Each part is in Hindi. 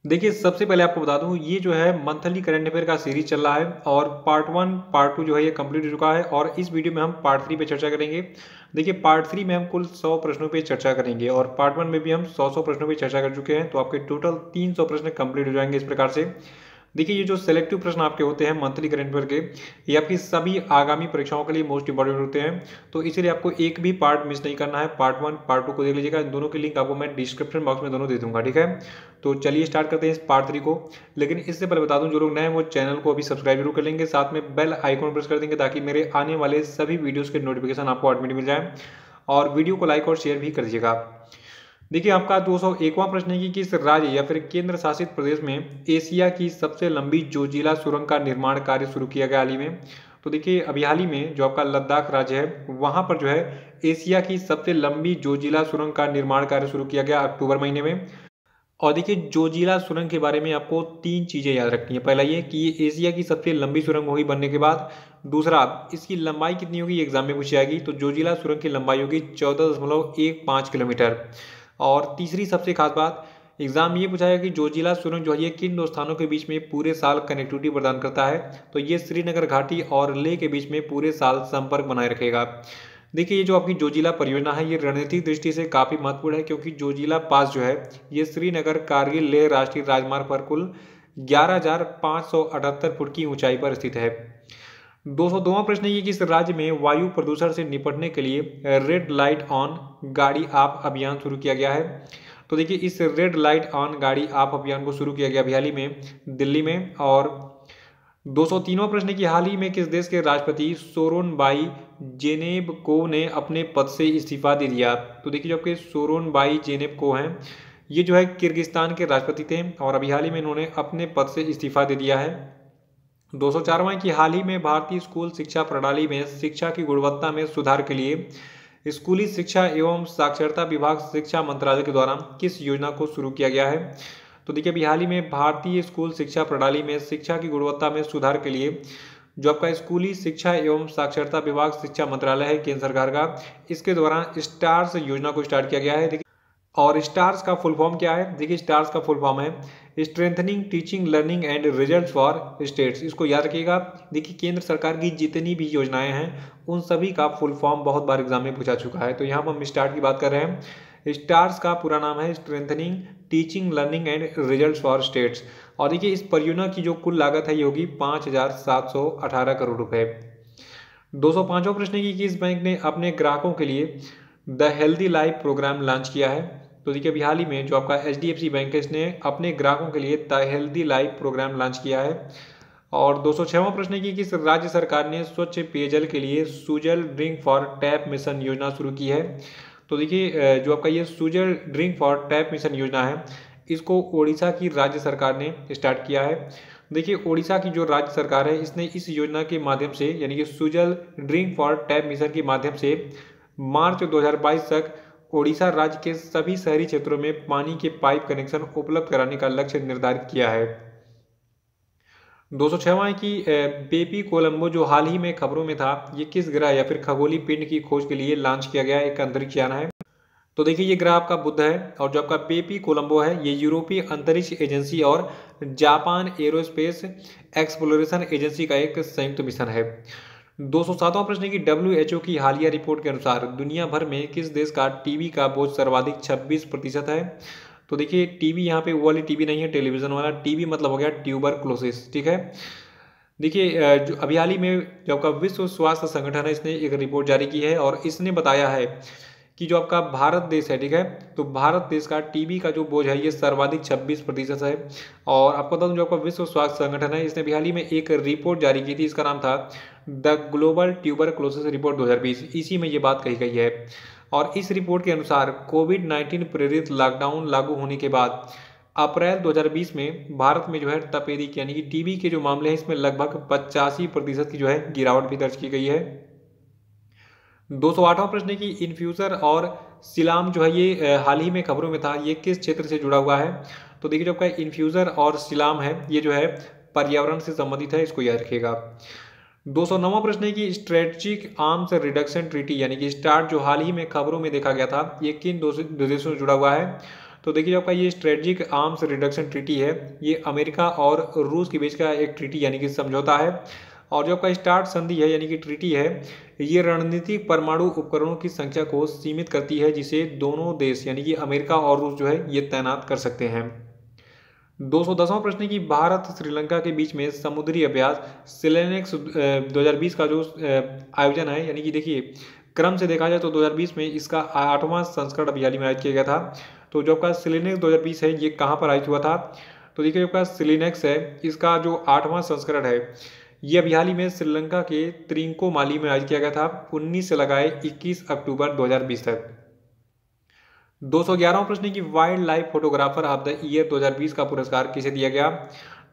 देखिए, सबसे पहले आपको बता दूँ, ये जो है मंथली करंट अफेयर का सीरीज़ चल रहा है और पार्ट 1, पार्ट 2 जो है ये कंप्लीट हो चुका है और इस वीडियो में हम पार्ट 3 पे चर्चा करेंगे। देखिए, पार्ट 3 में हम कुल 100 प्रश्नों पे चर्चा करेंगे और पार्ट 1 में भी हम 100 प्रश्नों पे चर्चा कर चुके हैं, तो आपके टोटल 300 प्रश्न कंप्लीट हो जाएँगे इस प्रकार से। देखिए, ये जो सेलेक्टिव प्रश्न आपके होते हैं मंथली करंट अफेयर के, ये आपकी सभी आगामी परीक्षाओं के लिए मोस्ट इंपोर्टेंट होते हैं, तो इसीलिए आपको एक भी पार्ट मिस नहीं करना है। पार्ट 1, पार्ट 2 को देख लीजिएगा, इन दोनों की लिंक आपको मैं डिस्क्रिप्शन बॉक्स में दोनों दे दूँगा, ठीक है? तो चलिए स्टार्ट करते हैं इस पार्ट 3 को। लेकिन इससे पहले बता दूँ, जो लोग नए हैं वो चैनल को अभी सब्सक्राइब जरूर कर लेंगे, साथ में बेल आइकॉन प्रेस कर देंगे ताकि मेरे आने वाले सभी वीडियोज़ के नोटिफिकेशन आपको ऑटोमेटिक मिल जाए और वीडियो को लाइक और शेयर भी कर दीजिएगा। देखिए, आपका 201वां प्रश्न है कि किस राज्य या फिर केंद्र शासित प्रदेश में एशिया की सबसे लंबी जोजिला सुरंग का निर्माण कार्य शुरू किया गया हाल ही में? तो देखिए, अभी हाल ही में जो आपका लद्दाख राज्य है, वहां पर जो है एशिया की सबसे लंबी जोजिला सुरंग का निर्माण कार्य शुरू किया गया अक्टूबर महीने में। और देखिए, जोजिला सुरंग के बारे में आपको 3 चीज़ें याद रखनी है। पहला ये कि ये एशिया की सबसे लंबी सुरंग होगी बनने के बाद। दूसरा, इसकी लंबाई कितनी होगी, एग्जाम में पूछी जाएगी। तो जोजिला सुरंग की लंबाई होगी 14.15 किलोमीटर। और तीसरी सबसे खास बात, एग्जाम ये पूछा है कि जोजिला सुरंग जो है ये किन दो स्थानों के बीच में पूरे साल कनेक्टिविटी प्रदान करता है? तो ये श्रीनगर घाटी और लेह के बीच में पूरे साल संपर्क बनाए रखेगा। देखिए, ये जो आपकी जोजिला परियोजना है ये रणनीतिक दृष्टि से काफ़ी महत्वपूर्ण है, क्योंकि जोजिला पास जो है ये श्रीनगर कारगिल लेह राष्ट्रीय राजमार्ग पर कुल 11,578 फुट की ऊंचाई पर स्थित है। 202वां प्रश्न ये कि इस राज्य में वायु प्रदूषण से निपटने के लिए रेड लाइट ऑन गाड़ी आप अभियान शुरू किया गया है। तो देखिए, इस रेड लाइट ऑन गाड़ी आप अभियान को शुरू किया गया हाल ही में दिल्ली में। और 203वां प्रश्न की हाल ही में किस देश के राष्ट्रपति सोरोनबाई जेनेबकोव ने अपने पद से इस्तीफा दे दिया? तो देखिए, जो आपके सोरोनबाई जेनेबकोव हैं, ये जो है किर्गिस्तान के राष्ट्रपति थे और अभी हाल ही में इन्होंने अपने पद से इस्तीफा दे दिया है। 204वां की हाल ही में भारतीय स्कूल शिक्षा प्रणाली में शिक्षा की गुणवत्ता में सुधार के लिए स्कूली शिक्षा एवं साक्षरता विभाग शिक्षा मंत्रालय के द्वारा किस योजना को शुरू किया गया है? तो देखिए, अभी हाल ही में भारतीय स्कूल शिक्षा प्रणाली में शिक्षा की गुणवत्ता में सुधार के लिए जो आपका स्कूली शिक्षा एवं साक्षरता विभाग शिक्षा मंत्रालय है केंद्र सरकार का, इसके द्वारा स्टार्स योजना को स्टार्ट किया गया है। देखिए, और स्टार्स का फुल फॉर्म क्या है? देखिए, स्टार्स का फुल फॉर्म है strengthening teaching learning and results for states. इसको याद रखिएगा। देखिए, केंद्र सरकार की जितनी भी योजनाएं हैं उन सभी का फुल फॉर्म बहुत बार एग्जाम में पूछा चुका है, तो यहाँ पर हम स्टार्ट की बात कर रहे हैं। स्टार्स का पूरा नाम है strengthening teaching learning and results for states. और देखिए, इस परियोजना की जो कुल लागत है ये होगी 5,718 करोड़ रुपए। 205वां प्रश्न है कि किस बैंक ने अपने ग्राहकों के लिए the healthy life programme launch किया है? तो देखिए, अभी हाल ही में जो आपका HDFC बैंक है इसने अपने ग्राहकों के लिए the healthy life programme launch किया है। और 206वां प्रश्न है कि किस राज्य सरकार ने स्वच्छ पेयजल के लिए Sujal drink for tap mission योजना शुरू की है? तो देखिए, जो आपका ये Sujal drink for tap mission योजना है इसको ओडिशा की राज्य सरकार ने स्टार्ट किया है। देखिए, ओडिशा की जो राज्य सरकार है इसने इस योजना के माध्यम से यानी कि Sujal drink for tap mission के माध्यम से मार्च 2022 तक ओडिशा राज्य के सभी शहरी क्षेत्रों में पानी के पाइप कनेक्शन उपलब्ध कराने का लक्ष्य निर्धारित किया है। 206वां है कि बेपी कोलंबो जो हाल ही में खबरों में था, ये किस ग्रह या फिर खगोलीय पिंड की खोज के लिए लॉन्च किया गया एक अंतरिक्ष यान है? तो देखिए, ये ग्रह आपका बुध है और जो आपका बेपी कोलंबो है ये यूरोपीय अंतरिक्ष एजेंसी और जापान एरोस्पेस एक्सप्लोरेशन एजेंसी का एक संयुक्त मिशन है। 207वां प्रश्न है कि WHO की हालिया रिपोर्ट के अनुसार दुनिया भर में किस देश का टीबी का बोझ सर्वाधिक 26% है? तो देखिए, टीबी यहाँ पे वो वाली टीबी नहीं है टेलीविजन वाला, टीबी मतलब हो गया ट्यूबरक्लोसिस, ठीक है। देखिए, जो अभी हाल ही में जो आपका विश्व स्वास्थ्य संगठन है इसने एक रिपोर्ट जारी की है और इसने बताया है कि जो आपका भारत देश है, ठीक है, तो भारत देश का टीबी का जो बोझ है ये सर्वाधिक 26% है। और आपको बता दूं, जो आपका विश्व स्वास्थ्य संगठन है इसने भी हाल ही में एक रिपोर्ट जारी की थी, इसका नाम था द ग्लोबल ट्यूबरक्लोसिस रिपोर्ट 2020, इसी में ये बात कही गई है। और इस रिपोर्ट के अनुसार कोविड-19 प्रेरित लॉकडाउन लागू होने के बाद अप्रैल 2020 में भारत में जो है तपेदिक यानी कि टीबी के जो मामले हैं इसमें लगभग 85% की जो है गिरावट भी दर्ज की गई है। 208वां प्रश्न है कि इन्फ्यूज़र और सिलाम जो है ये हाल ही में खबरों में था, ये किस क्षेत्र से जुड़ा हुआ है? तो देखिए, जो आपका इन्फ्यूज़र और सिलाम है ये जो है पर्यावरण से संबंधित है, इसको याद रखिएगा। 209वां प्रश्न है कि स्ट्रेटेजिक आर्म्स रिडक्शन ट्रीटी यानी कि स्टार्ट जो हाल ही में खबरों में देखा गया था, ये किन दो देशों से जुड़ा हुआ है? तो देखिए जो आपका ये स्ट्रेटजिक आर्म्स रिडक्शन ट्रीटी है, ये अमेरिका और रूस के बीच का एक ट्रीटी यानी कि समझौता है। और जो आपका स्टार्ट संधि है यानी कि ट्रीटी है, ये रणनीतिक परमाणु उपकरणों की संख्या को सीमित करती है, जिसे दोनों देश यानी कि अमेरिका और रूस जो है ये तैनात कर सकते हैं। 210वां प्रश्न है कि भारत श्रीलंका के बीच में समुद्री अभ्यास सिलेनेक्स 2020 का जो आयोजन है, यानी कि देखिए क्रम से देखा जाए तो 2020 में इसका 8वां संस्करण अभी हाल ही में आयोजित किया गया था। तो जो आपका सिलेनेक्स 2020 है ये कहाँ पर आयोजित हुआ था? तो देखिए जो आपका सिलेनेक्स है इसका जो 8वां संस्करण है ये अभी हाल ही में श्रीलंका के त्रिंकोमाली में आयोजित किया गया था 19 से लगाए 21 अक्टूबर 2020 तक। 211वां प्रश्न है कि wild life photographer of the year 2020 का पुरस्कार किसे दिया गया?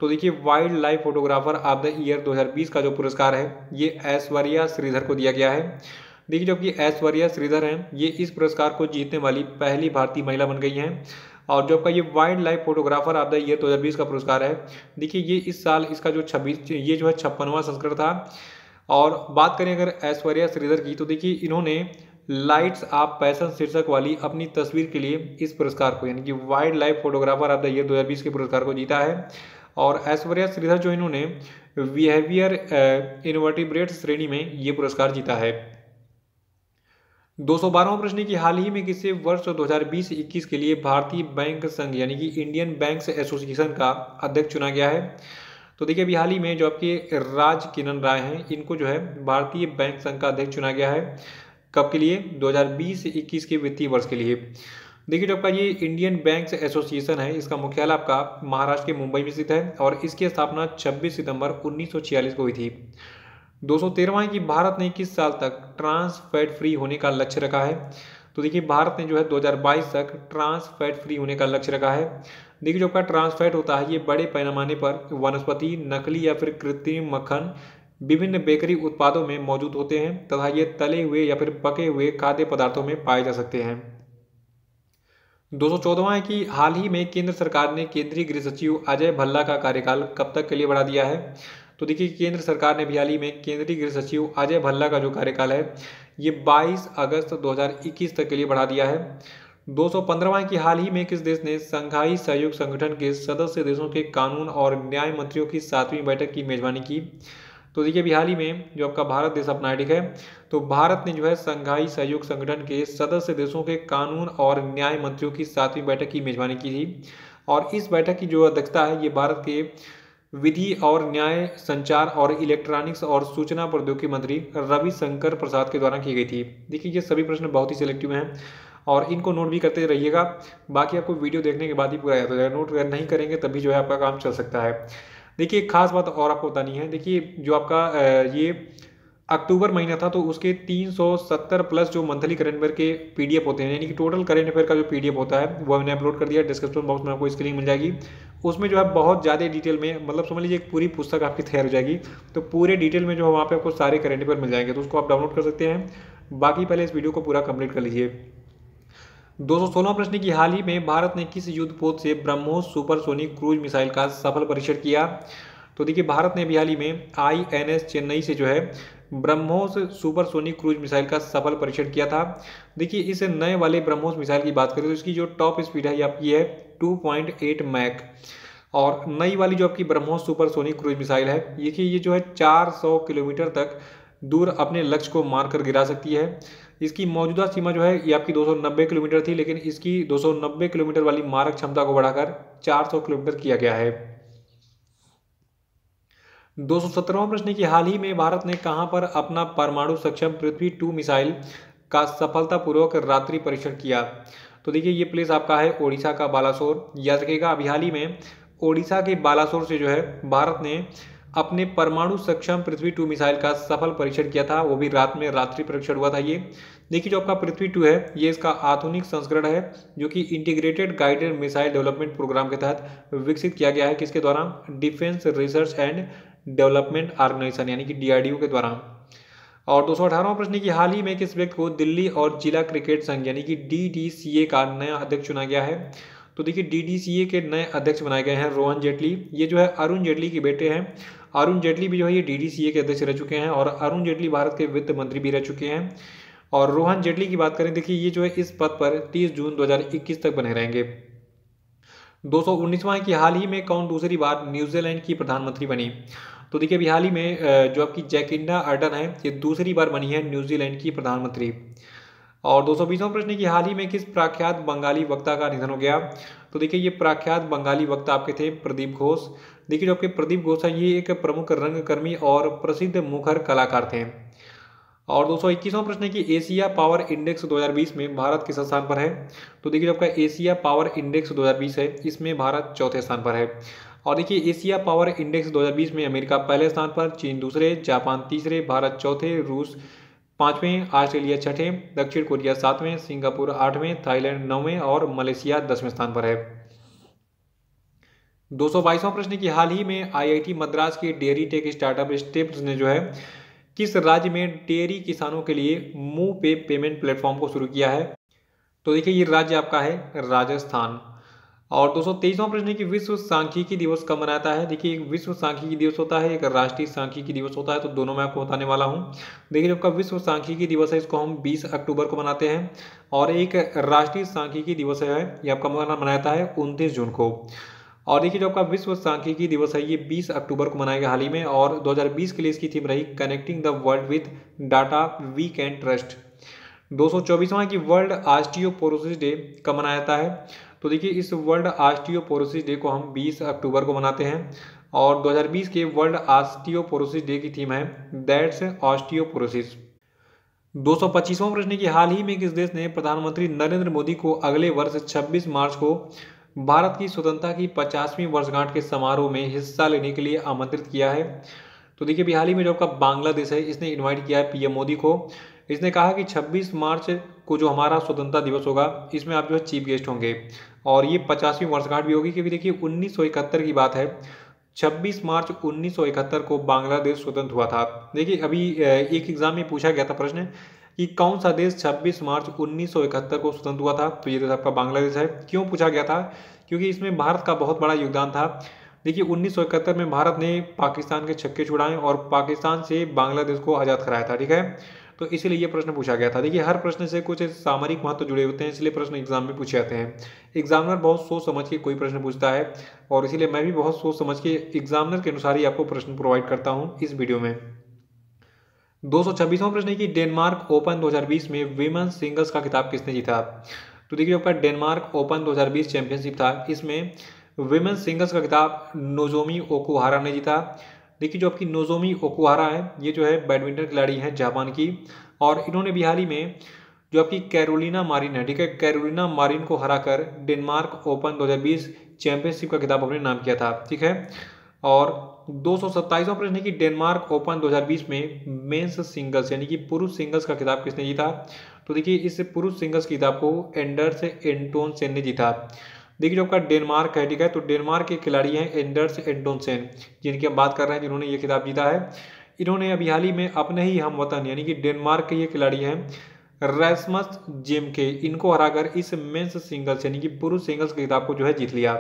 तो देखिए wild life photographer of the year 2020 का जो पुरस्कार है ये ऐश्वर्या श्रीधर को दिया गया है। देखिए जो कि ऐश्वर्या श्रीधर हैं ये इस पुरस्कार को जीतने वाली पहली भारतीय महिला बन गई हैं। और जो आपका ये wild life photographer of the year 2020 का पुरस्कार है, देखिए ये इस साल इसका जो 56वां संस्करण था। और बात करें अगर ऐश्वर्या श्रीधर की, तो देखिए इन्होंने लाइट्स ऑफ पैशन शीर्षक वाली अपनी तस्वीर के लिए इस पुरस्कार को यानी कि wild life photographer of the year 2020 के पुरस्कार को जीता है। और ऐश्वर्या श्रीधर जो इन्होंने बिहेवियर इनवर्टिब्रेट श्रेणी में ये पुरस्कार जीता है। 212वां प्रश्न की हाल ही में किसे वर्ष 2020-21 के लिए भारतीय बैंक संघ यानी कि इंडियन बैंक्स एसोसिएशन का अध्यक्ष चुना गया है? तो देखिए अभी हाल ही में जो आपके राज किरण राय हैं इनको जो है भारतीय बैंक संघ का अध्यक्ष चुना गया है। कब के लिए? 2020-21 के वित्तीय वर्ष के लिए। देखिए जो आपका ये इंडियन बैंक्स एसोसिएशन है इसका मुख्यालय आपका महाराष्ट्र के मुंबई में स्थित है और इसकी स्थापना 26 सितंबर 1946 को हुई थी। 213वां है कि भारत ने किस साल तक ट्रांस फैट फ्री होने का लक्ष्य रखा है? तो देखिए भारत ने जो है 2022 तक ट्रांस फैट फ्री होने का लक्ष्य रखा है। देखिए जो आपका ट्रांस फैट होता है ये बड़े पैमाने पर वनस्पति, नकली या फिर कृत्रिम मक्खन विभिन्न बेकरी उत्पादों में मौजूद होते हैं तथा ये तले हुए या फिर पके हुए खाद्य पदार्थों में पाए जा सकते हैं। 214वां है कि हाल ही में केंद्र सरकार ने केंद्रीय गृह सचिव अजय भल्ला का कार्यकाल कब तक के लिए बढ़ा दिया है? तो देखिए केंद्र सरकार ने भी हाल ही में केंद्रीय गृह सचिव अजय भल्ला का जो कार्यकाल है ये 22 अगस्त 2021 तक के लिए बढ़ा दिया है। 215वां है कि हाल ही में किस देश ने संघाई सहयोग संगठन के सदस्य देशों के कानून और न्याय मंत्रियों की 7वीं बैठक की मेजबानी की? तो देखिए अभी हाल ही में जो आपका भारत देश अपना ठीक है, तो भारत ने जो है संघाई सहयोग संगठन के सदस्य देशों के कानून और न्याय मंत्रियों की 7वीं बैठक की मेजबानी की थी। और इस बैठक की जो अध्यक्षता है ये भारत के विधि और न्याय, संचार और इलेक्ट्रॉनिक्स और सूचना प्रौद्योगिकी मंत्री रविशंकर प्रसाद के द्वारा की गई थी। देखिए ये सभी प्रश्न बहुत ही सिलेक्टिव हैं और इनको नोट भी करते रहिएगा, बाकी आपको वीडियो देखने के बाद ही पूरा याद हो जाएगा। नोट नहीं करेंगे तभी जो है आपका काम चल सकता है। देखिए एक खास बात और आपको बतानी है, देखिए जो आपका ये अक्टूबर महीना था तो उसके 370 प्लस जो मंथली करंट अफेयर के पीडीएफ होते हैं यानी कि टोटल करंट अफेयर का जो पीडीएफ होता है वो मैंने अपलोड कर दिया। डिस्क्रिप्शन बॉक्स में आपको इसकी लिंक मिल जाएगी। उसमें जो है बहुत ज़्यादा डिटेल में, मतलब समझ लीजिए एक पूरी पुस्तक आपकी तैयार हो जाएगी। तो पूरे डिटेल में जो है वहाँ पे आपको सारे करंट अफेयर मिल जाएंगे, तो उसको आप डाउनलोड कर सकते हैं। बाकी पहले इस वीडियो को पूरा कंप्लीट कर लीजिए। 216वां प्रश्न की हाल ही में भारत ने किस युद्धपोत से ब्रह्मोस सुपरसोनिक क्रूज मिसाइल का सफल परीक्षण किया? तो देखिए भारत ने भी हाल ही में INS चेन्नई से जो है ब्रह्मोस सुपरसोनिक क्रूज मिसाइल का सफल परीक्षण किया था। देखिए इस नए वाले ब्रह्मोस मिसाइल की बात करें तो इसकी जो टॉप स्पीड है ये आपकी है 2.8 मैक। और नई वाली जो आपकी ब्रह्मोस सुपरसोनिक क्रूज मिसाइल है देखिए ये जो है 400 किलोमीटर तक दूर अपने लक्ष्य को मारकर गिरा सकती है। इसकी मौजूदा सीमा जो है ये आपकी 290 किलोमीटर थी, लेकिन इसकी 290 किलोमीटर वाली मारक क्षमता को बढ़ाकर 400 किलोमीटर किया गया है। 217वां प्रश्न की हाल ही में भारत ने कहां पर अपना परमाणु सक्षम पृथ्वी 2 मिसाइल का सफलतापूर्वक रात्रि परीक्षण किया? तो देखिए ये प्लेस आपका है ओडिशा का बालासोर। याद रखिएगा अभी हाल ही में ओडिशा के बालासोर से जो है भारत ने अपने परमाणु सक्षम पृथ्वी 2 मिसाइल का सफल परीक्षण किया था, वो भी रात में रात्रि परीक्षण हुआ था। ये देखिए जो आपका पृथ्वी 2 है ये इसका आधुनिक संस्करण है जो कि integrated guided missile development programme के तहत विकसित किया गया है। किसके द्वारा? Defence research and development organisation यानी कि DRDO के द्वारा। और 218वां प्रश्न की हाल ही में किस व्यक्ति को दिल्ली और जिला क्रिकेट संघ यानी कि DDCA का नया अध्यक्ष चुना गया है? तो देखिए DDCA के नए अध्यक्ष बनाए गए हैं रोहन जेटली। ये जो है अरुण जेटली के बेटे हैं। अरुण जेटली भी जो है ये DDCA के अध्यक्ष रह चुके हैं और अरुण जेटली भारत के वित्त मंत्री भी रह चुके हैं। और रोहन जेटली की बात करें देखिए ये जो है इस पद पर 30 जून 2021 तक बने रहेंगे। 219वां है कि हाल ही में कौन दूसरी बार न्यूजीलैंड की प्रधानमंत्री बनी। तो देखिए अभी हाल ही में जो आपकी जैकिंडा अर्डन है ये दूसरी बार बनी है न्यूजीलैंड की प्रधानमंत्री। और 220वां प्रश्न है कि हाल ही में किस प्रख्यात बंगाली वक्ता का निधन हो गया। तो देखिए ये प्रख्यात बंगाली वक्ता आपके थे प्रदीप घोष। देखिए जो आपके प्रदीप घोष हैं ये एक प्रमुख रंगकर्मी और प्रसिद्ध मुखर कलाकार थे। और 221वां प्रश्न है कि एशिया पावर इंडेक्स 2020 में भारत किस स्थान पर है। तो देखिए जो आपका एशिया पावर इंडेक्स 2020 है इसमें भारत चौथे स्थान पर है। और देखिए एशिया पावर इंडेक्स 2020 में अमेरिका पहले स्थान पर, चीन दूसरे, जापान तीसरे, भारत चौथे, रूस पाँचवें, ऑस्ट्रेलिया छठें, दक्षिण कोरिया सातवें, सिंगापुर आठवें, थाईलैंड नौवें और मलेशिया 10वें स्थान पर है। 222वां प्रश्न कि हाल ही में आईआईटी मद्रास के डेयरी टेक स्टार्टअप स्टेप्स ने जो है किस राज्य में डेयरी किसानों के लिए मूव पे पेमेंट प्लेटफॉर्म को शुरू किया है। तो देखिए ये राज्य आपका है राजस्थान। और 223वां प्रश्न है कि विश्व सांख्यिकी दिवस कब मनाता है। देखिए एक विश्व सांख्यिकी दिवस होता है, एक राष्ट्रीय सांख्यिकी दिवस होता है, तो दोनों मैं आपको बताने वाला हूँ। देखिए जो आपका विश्व सांख्यिकी दिवस है इसको हम 20 अक्टूबर को मनाते हैं और एक राष्ट्रीय सांख्यिकी दिवस है ये आपका मनाता है 29 जून को। और देखिए जो आपका विश्व सांख्यिकी दिवस है ये 20 अक्टूबर को मनाया गया हाल ही में और 2020 के लिए इसकी थीम रही connecting the world with data we can trust. 224वां की वर्ल्ड ऑस्टियोपोरोसिस डे कब मनाया जाता है। तो देखिए इस वर्ल्ड ऑस्टियोपोरोसिस डे को हम 20 अक्टूबर को मनाते हैं और 2020 के वर्ल्ड ऑस्टियोपोरोसिस डे की थीम है दैट्स ऑस्टियोपोरोसिस। 225वां प्रश्न कि हाल ही में किस देश ने प्रधानमंत्री नरेंद्र मोदी को अगले वर्ष 26 मार्च को भारत की स्वतंत्रता की 50वीं वर्षगांठ के समारोह में हिस्सा लेने के लिए आमंत्रित किया है। तो देखिए अभी हाल ही में जो आपका बांग्लादेश है इसने इनवाइट किया है पीएम मोदी को। इसने कहा कि 26 मार्च को जो हमारा स्वतंत्रता दिवस होगा इसमें आप जो है चीफ गेस्ट होंगे और ये 50वीं वर्षगांठ भी होगी क्योंकि देखिए 1971 की बात है। 26 मार्च 1971 को बांग्लादेश स्वतंत्र हुआ था। देखिए अभी एक एग्जाम में पूछा गया था प्रश्न कि कौन सा देश 26 मार्च 1971 को स्वतंत्र हुआ था। तो ये देश आपका बांग्लादेश है। क्यों पूछा गया था, क्योंकि इसमें भारत का बहुत बड़ा योगदान था। देखिए 1971 में भारत ने पाकिस्तान के छक्के छुड़ाए और पाकिस्तान से बांग्लादेश को आज़ाद कराया था। ठीक है, तो इसीलिए ये प्रश्न पूछा गया था। देखिए हर प्रश्न से कुछ सामरिक महत्व जुड़े होते हैं इसलिए प्रश्न एग्जाम में पूछे जाते हैं। एग्जामिनर बहुत सोच समझ के कोई प्रश्न पूछता है और इसीलिए मैं भी बहुत सोच समझ के एग्जामिनर के अनुसार ही आपको प्रश्न प्रोवाइड करता हूँ इस वीडियो में। 226वां प्रश्न है कि डेनमार्क ओपन 2020 में विमेंस सिंगल्स का खिताब किसने जीता। तो देखिए आपका डेनमार्क ओपन 2020 चैंपियनशिप था, इसमें विमेंस सिंगल्स का खिताब नोजोमी ओकुहारा ने जीता। देखिए जो आपकी नोजोमी ओकुहारा है ये जो है बैडमिंटन खिलाड़ी हैं जापान की और इन्होंने भी हाल ही में जो आपकी कैरोलिना मारिन है, ठीक है, कैरोलिना मारिन को हराकर डेनमार्क ओपन 2020 चैंपियनशिप का खिताब अपने नाम किया था। ठीक है, और 227वां प्रश्न है कि डेनमार्क ओपन 2020 में मेंस सिंगल्स यानी कि पुरुष सिंगल्स का खिताब किसने जीता। तो देखिए इस पुरुष सिंगल्स खिताब को एंडर्स एंटोनसेन ने जीता। देखिए जो आपका डेनमार्क है, ठीक है, तो डेनमार्क के खिलाड़ी हैं एंडर्स एंटोनसेन जिनकी हम बात कर रहे हैं जिन्होंने ये खिताब जीता है। इन्होंने अभी हाल ही में अपने ही हम वतन यानी कि डेनमार्क के ये खिलाड़ी हैं रैस्मस जेमके, इनको हराकर इस मेंस सिंगल्स यानी कि पुरुष सिंगल्स के खिताब को जो है जीत लिया।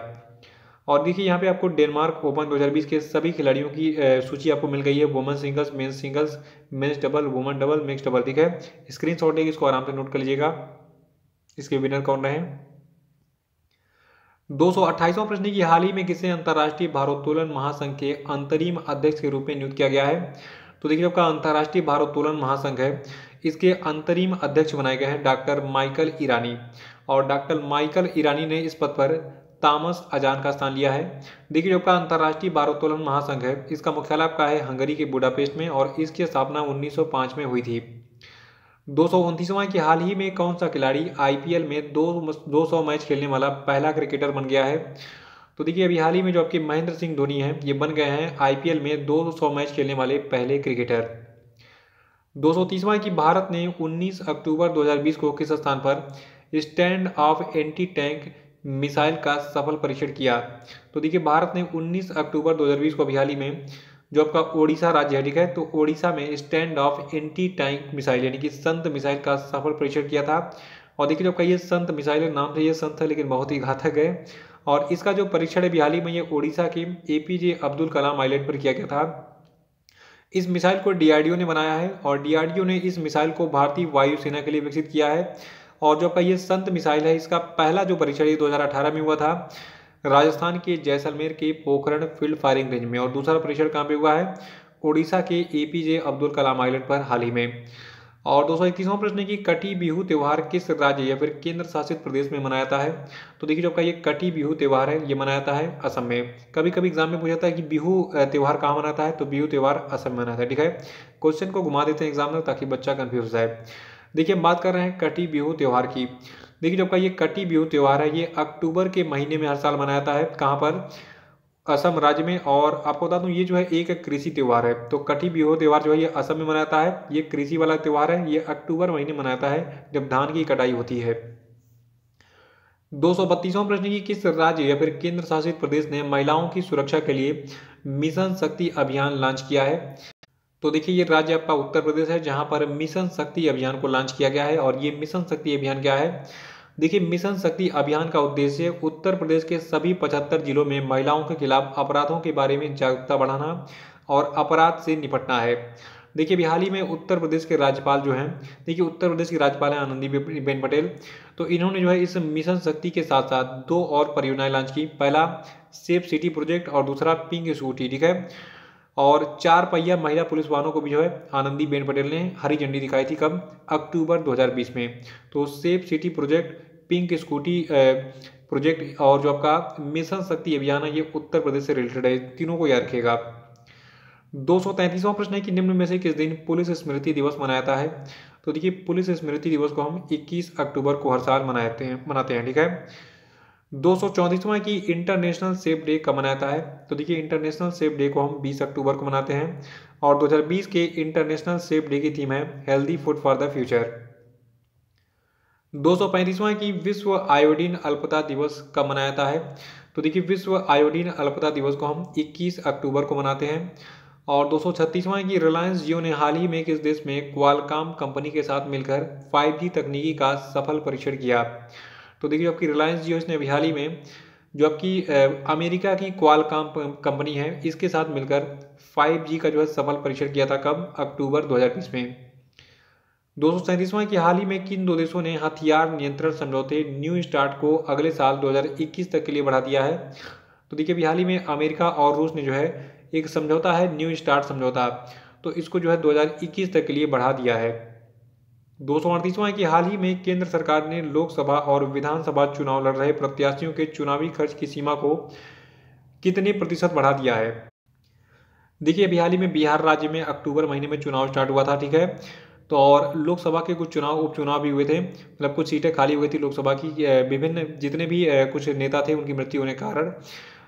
और देखिए यहाँ पे आपको डेनमार्क ओपन 2020 के सभी खिलाड़ियों की सूची आपको मिल गई है, women singles, men's singles, men's double, women double, mix double. ठीक है, स्क्रीनशॉट लेके इसको आराम से नोट कर लीजिएगा इसके विनर कौन रहे। 228वां प्रश्न है कि हाल ही में किसे अंतर्राष्ट्रीय भारोत्तोलन महासंघ के अंतरिम अध्यक्ष के रूप में नियुक्त किया गया है। तो देखिए आपका अंतर्राष्ट्रीय भारोत्तोलन महासंघ है इसके अंतरिम अध्यक्ष बनाए गए हैं डॉक्टर माइकल ईरानी और डॉक्टर माइकल ईरानी ने इस पद पर तामस अजान का स्थान लिया है। देखिए जो आपका अंतर्राष्ट्रीय भारोत्तोलन महासंघ है इसका मुख्यालय आपका है हंगरी के बुडापेस्ट में और इसकी स्थापना 1905 में हुई थी। 229वां कि हाल ही में कौन सा खिलाड़ी आईपीएल में 200 मैच खेलने वाला पहला क्रिकेटर बन गया है। तो देखिए अभी हाल ही में जो आपके महेंद्र सिंह धोनी हैं ये बन गए हैं आईपीएल में 200 मैच खेलने वाले पहले क्रिकेटर। 230वां कि भारत ने 19 अक्टूबर 2020 को किस स्थान पर stand of anti tank missile का सफल परीक्षण किया। तो देखिए भारत ने 19 अक्टूबर 2020 को अभी हाल ही में जो आपका ओडिशा राज्य है, ठीक है, तो ओडिशा में stand of anti tank missile यानी कि संत मिसाइल का सफल परीक्षण किया था। और देखिए जो आपका ये संत मिसाइल नाम से ये संत है लेकिन बहुत ही घातक है और इसका जो परीक्षण है हाल ही में ये ओडिशा के एपीजे अब्दुल कलाम आइलैंड पर किया गया था। इस मिसाइल को डीआरडीओ ने बनाया है और डीआरडीओ ने इस मिसाइल को भारतीय वायुसेना के लिए विकसित किया है। और जो आपका ये संत मिसाइल है इसका पहला जो परीक्षण 2018 में हुआ था राजस्थान के जैसलमेर के पोखरण फील्ड फायरिंग रेंज में, और दूसरा परीक्षण कहाँ पे हुआ है, उड़ीसा के एपीजे अब्दुल कलाम आइलैंड पर हाल ही में। और 231वां प्रश्न है कि कटी बिहू त्योहार किस राज्य या फिर केंद्र शासित प्रदेश में मनाया जाता है। तो देखिए जो आपका ये कटी बिहू त्योहार है ये मनाया जाता है असम में। कभी कभी एग्जाम में पूछा जाता है कि बिहू त्योहार कहाँ मनाता है, तो बिहू त्योहार असम में मनाता है। ठीक है, क्वेश्चन को घुमा देते हैं एग्जाम में ताकि बच्चा कंफ्यूज हो जाए। देखिए हम बात कर रहे हैं कटी बिहू त्योहार की। देखिए जो आपका ये कटी बिहू त्योहार है ये अक्टूबर के महीने में हर साल मनाया जाता है। कहाँ पर, असम राज्य में। और आपको बता दूं ये जो है एक कृषि त्योहार है। तो कटी बिहू त्योहार जो है ये असम में मनाता है, ये कृषि वाला त्योहार है, ये अक्टूबर महीने मनाता है जब धान की कटाई होती है। 232वां प्रश्न की किस राज्य या फिर केंद्र शासित प्रदेश ने महिलाओं की सुरक्षा के लिए मिशन शक्ति अभियान लॉन्च किया है। तो देखिए ये राज्य आपका उत्तर प्रदेश है जहां पर मिशन शक्ति अभियान को लॉन्च किया गया है। और ये मिशन शक्ति अभियान क्या है, देखिए मिशन शक्ति अभियान का उद्देश्य उत्तर प्रदेश के सभी 75 जिलों में महिलाओं के खिलाफ अपराधों के बारे में जागरूकता बढ़ाना और अपराध से निपटना है। देखिए अभी हाल ही में उत्तर प्रदेश के राज्यपाल जो हैं, देखिए उत्तर प्रदेश की राज्यपाल हैं आनंदीबेन पटेल। तो इन्होंने जो है इस मिशन शक्ति के साथ साथ दो और परियोजनाएं लॉन्च की। पहला सेफ सिटी प्रोजेक्ट और दूसरा पिंक स्कूटी। ठीक है, और 4 पहिया महिला पुलिस वाहनों को भी जो है आनंदीबेन पटेल ने हरी झंडी दिखाई थी। कब, अक्टूबर 2020 में। तो safe city project, pink scooty project और जो आपका मिशन शक्ति अभियान है ये उत्तर प्रदेश से रिलेटेड है। तीनों को याद रखिएगा। 233वां प्रश्न है कि निम्न में से किस दिन पुलिस स्मृति दिवस मनाया जाता है। तो देखिए पुलिस स्मृति दिवस को हम 21 अक्टूबर को हर साल मनाते हैं। ठीक है, 234वां की इंटरनेशनल सेफ डे कब मनाया जाता है। तो देखिए इंटरनेशनल सेफ डे को हम 20 अक्टूबर को मनाते हैं। और 2020 के इंटरनेशनल सेफ डे की थीम है healthy food for the future. 235वां की विश्व आयोडीन अल्पता दिवस कब मनाया जाता है। तो देखिए विश्व आयोडीन अल्पता दिवस को हम 21 अक्टूबर को मनाते हैं। और 236वां की रिलायंस जियो ने हाल ही में किस देश में क्वालकॉम कंपनी के साथ मिलकर 5G तकनीकी का सफल परीक्षण किया। तो देखिए आपकी रिलायंस जियो ने अभी हाल ही में जो आपकी अमेरिका की क्वालकॉम कंपनी है इसके साथ मिलकर 5G का जो है सफल परीक्षण किया था। कब, अक्टूबर 2020 में। 237वां की हाल ही में किन दो देशों ने हथियार नियंत्रण समझौते न्यू स्टार्ट को अगले साल 2021 तक के लिए बढ़ा दिया है। तो देखिए अभी हाल ही में अमेरिका और रूस ने जो है एक समझौता है न्यू स्टार्ट समझौता, तो इसको जो है 2021 तक के लिए बढ़ा दिया है। 238वां की हाल ही में केंद्र सरकार ने लोकसभा और विधानसभा चुनाव लड़ रहे प्रत्याशियों के चुनावी खर्च की सीमा को कितने प्रतिशत बढ़ा दिया है। देखिए अभी हाल ही में बिहार राज्य में अक्टूबर महीने में चुनाव स्टार्ट हुआ था। ठीक है, तो और लोकसभा के कुछ चुनाव उपचुनाव भी हुए थे, मतलब कुछ सीटें खाली हुई थी लोकसभा की। विभिन्न जितने भी कुछ नेता थे उनकी मृत्यु होने के कारण,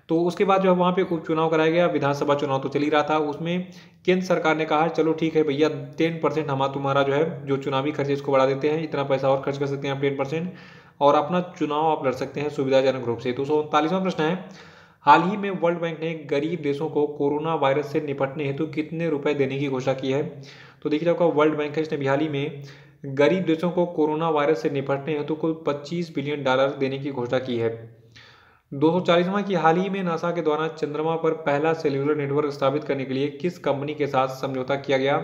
तो उसके बाद जो है वहाँ पे उपचुनाव कराया गया। विधानसभा चुनाव तो चल ही रहा था, उसमें केंद्र सरकार ने कहा चलो ठीक है भैया 10% हम तुम्हारा जो है जो चुनावी खर्च इसको बढ़ा देते हैं, इतना पैसा और खर्च कर सकते हैं आप 10% और अपना चुनाव आप लड़ सकते हैं सुविधाजनक रूप से। 239वां प्रश्न है, हाल ही में वर्ल्ड बैंक ने गरीब देशों को कोरोना वायरस से निपटने हेतु कितने रुपए देने की घोषणा की है। तो देखिए आपका वर्ल्ड बैंक है, इसने भी हाल ही में गरीब देशों को कोरोना वायरस से निपटने हेतु कुल $25 बिलियन देने की घोषणा की है। 240वां की हाल ही में नासा के द्वारा चंद्रमा पर पहला सेल्यूलर नेटवर्क स्थापित करने के लिए किस कंपनी के साथ समझौता किया गया।